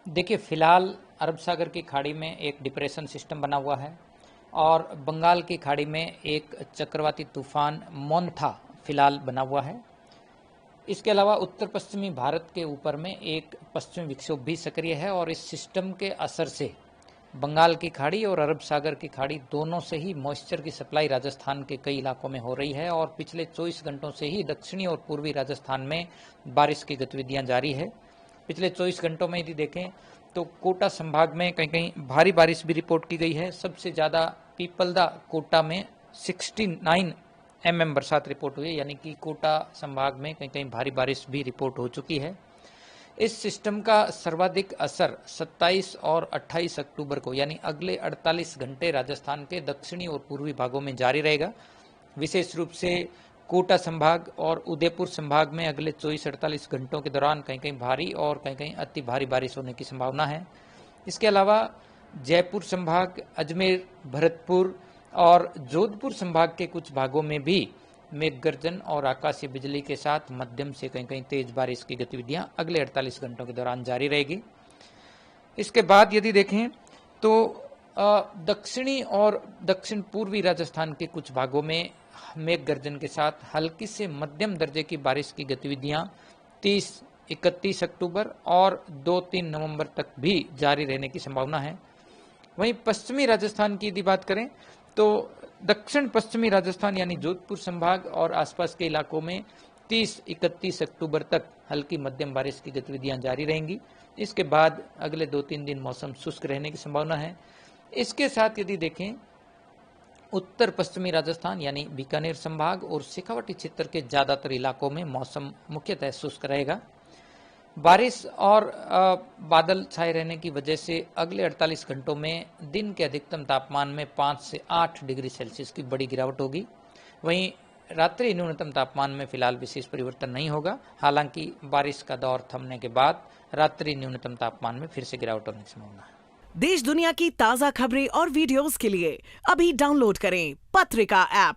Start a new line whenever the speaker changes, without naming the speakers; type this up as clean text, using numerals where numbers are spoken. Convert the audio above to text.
देखिए, फ़िलहाल अरब सागर की खाड़ी में एक डिप्रेशन सिस्टम बना हुआ है और बंगाल की खाड़ी में एक चक्रवाती तूफान मोंथा फ़िलहाल बना हुआ है। इसके अलावा उत्तर पश्चिमी भारत के ऊपर में एक पश्चिमी विक्षोभ भी सक्रिय है और इस सिस्टम के असर से बंगाल की खाड़ी और अरब सागर की खाड़ी दोनों से ही मॉइस्चर की सप्लाई राजस्थान के कई इलाकों में हो रही है और पिछले 24 घंटों से ही दक्षिणी और पूर्वी राजस्थान में बारिश की गतिविधियां जारी है। पिछले 24 घंटों में यदि देखें तो कोटा संभाग में कहीं कहीं भारी बारिश भी रिपोर्ट की गई है। सबसे ज़्यादा पीपलदा कोटा में 69 mm बरसात रिपोर्ट हुई है, यानी कि कोटा संभाग में कहीं कहीं भारी बारिश भी रिपोर्ट हो चुकी है। इस सिस्टम का सर्वाधिक असर 27 और 28 अक्टूबर को यानी अगले 48 घंटे राजस्थान के दक्षिणी और पूर्वी भागों में जारी रहेगा। विशेष रूप से कोटा संभाग और उदयपुर संभाग में अगले 24-48 घंटों के दौरान कहीं कहीं भारी और कहीं कहीं अति भारी बारिश होने की संभावना है। इसके अलावा जयपुर संभाग, अजमेर, भरतपुर और जोधपुर संभाग के कुछ भागों में भी मेघ गर्जन और आकाशीय बिजली के साथ मध्यम से कहीं कहीं तेज बारिश की गतिविधियां अगले 48 घंटों के दौरान जारी रहेगी। इसके बाद यदि देखें तो दक्षिणी और दक्षिण पूर्वी राजस्थान के कुछ भागों में मेघ गर्जन के साथ हल्की से मध्यम दर्जे की बारिश की गतिविधियां 30-31 अक्टूबर और 2-3 नवंबर तक भी जारी रहने की संभावना है। वहीं पश्चिमी राजस्थान की यदि बात करें तो दक्षिण पश्चिमी राजस्थान यानी जोधपुर संभाग और आसपास के इलाकों में 30-31 अक्टूबर तक हल्की मध्यम बारिश की गतिविधियां जारी रहेंगी। इसके बाद अगले 2-3 दिन मौसम शुष्क रहने की संभावना है। इसके साथ यदि देखें उत्तर पश्चिमी राजस्थान यानी बीकानेर संभाग और शेखावाटी क्षेत्र के ज़्यादातर इलाकों में मौसम मुख्यतः शुष्क रहेगा। बारिश और बादल छाए रहने की वजह से अगले 48 घंटों में दिन के अधिकतम तापमान में 5 से 8 डिग्री सेल्सियस की बड़ी गिरावट होगी। वहीं रात्रि न्यूनतम तापमान में फिलहाल विशेष परिवर्तन नहीं होगा। हालांकि बारिश का दौर थमने के बाद रात्रि न्यूनतम तापमान में फिर से गिरावट होने की संभावना है।
देश दुनिया की ताज़ा खबरें और वीडियोस के लिए अभी डाउनलोड करें पत्रिका ऐप।